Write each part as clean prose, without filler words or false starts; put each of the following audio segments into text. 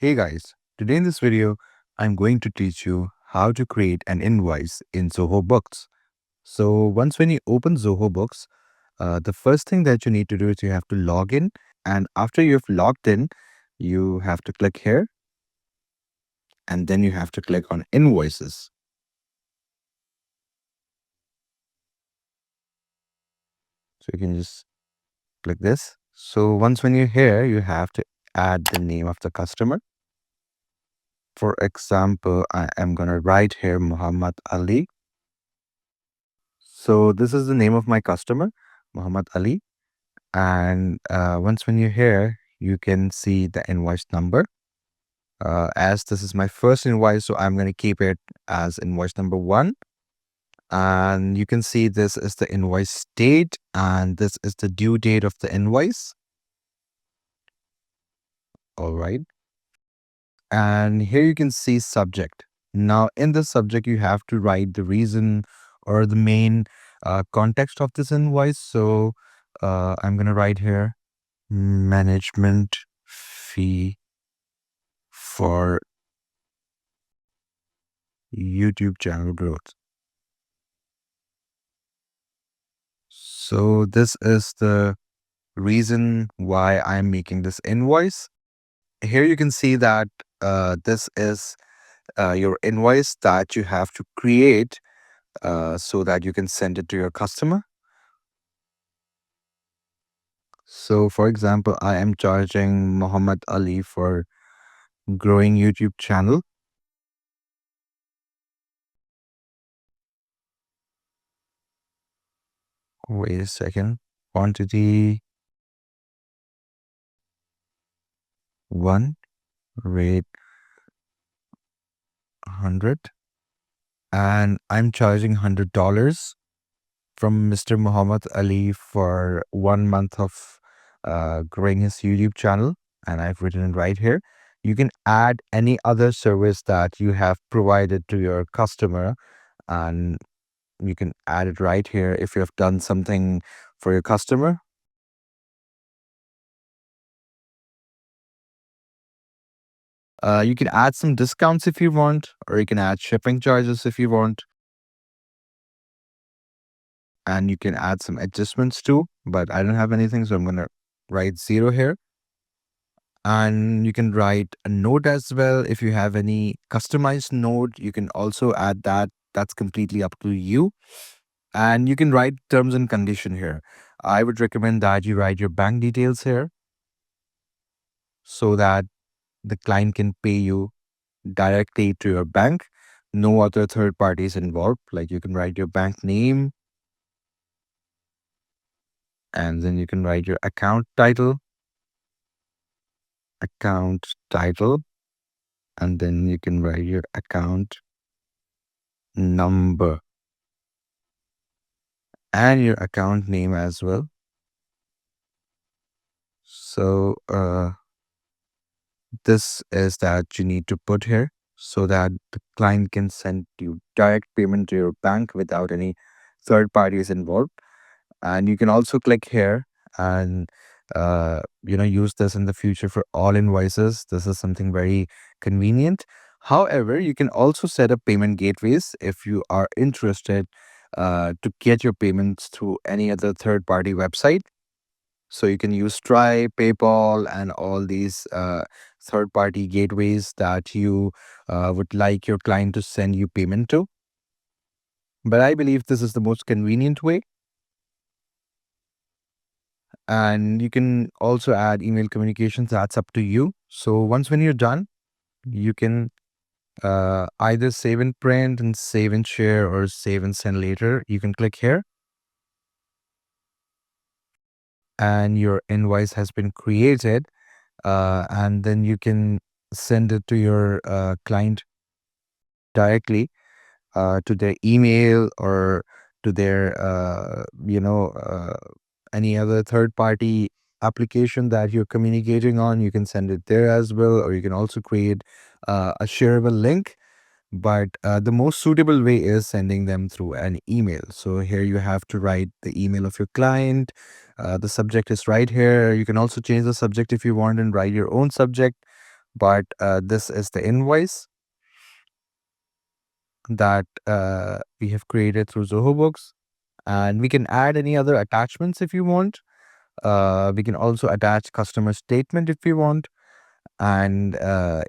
Hey guys, today in this video, I'm going to teach you how to create an invoice in Zoho Books. So once when you open Zoho Books, the first thing that you need to do is you have to log in. And after you've logged in, you have to click here and then you have to click on invoices. So you can just click this. So once when you're here, you have to add the name of the customer. For example, I am going to write here Muhammad Ali. So this is the name of my customer, Muhammad Ali. And once when you're here, you can see the invoice number. As this is my first invoice, so I'm going to keep it as invoice number 1. And you can see this is the invoice date and this is the due date of the invoice. All right. And here you can see subject. Now in the subject, you have to write the reason or the main context of this invoice. So I'm going to write here management fee for YouTube channel growth. So this is the reason why I'm making this invoice. Here you can see that this is your invoice that you have to create so that you can send it to your customer. So for example, I am charging Muhammad Ali for growing YouTube channel. Wait a second. Quantity 1, rate 100. And I'm charging $100 from Mr. Muhammad Ali for 1 month of growing his YouTube channel. And I've written it right here. You can add any other service that you have provided to your customer, and you can add it right here if you have done something for your customer. You can add some discounts if you want, or you can add shipping charges if you want. And you can add some adjustments too, but I don't have anything, so I'm going to write 0 here. And you can write a note as well. If you have any customized note, you can also add that. That's completely up to you. And you can write terms and condition here. I would recommend that you write your bank details here so that the client can pay you directly to your bank. No other third parties involved. Like you can write your bank name, and then you can write your account title, and then you can write your account number and your account name as well. So this is that you need to put here so that the client can send you direct payment to your bank without any third parties involved. And you can also click here and use this in the future for all invoices. This is something very convenient. However, you can also set up payment gateways if you are interested to get your payments through any other third party website. So you can use Stripe, PayPal, and all these third party gateways that you would like your client to send you payment to. But I believe this is the most convenient way. And you can also add email communications. That's up to you. So once when you're done, you can either save and print and save and share or save and send later. You can click here and your invoice has been created. And then you can send it to your client directly to their email or to their any other third party application that you're communicating on. You can send it there as well, or you can also create a shareable link. But the most suitable way is sending them through an email. So here you have to write the email of your client. The subject is right here. You can also change the subject if you want and write your own subject. but this is the invoice that we have created through Zoho Books. And we can add any other attachments if you want. We can also attach customer statement if we want. And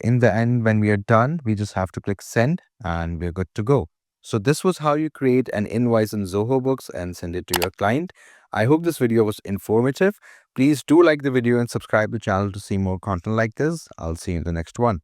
in the end, when we are done, we just have to click send and we're good to go. So this was how you create an invoice in Zoho Books and send it to your client. I hope this video was informative. Please do like the video and subscribe to the channel to see more content like this. I'll see you in the next one.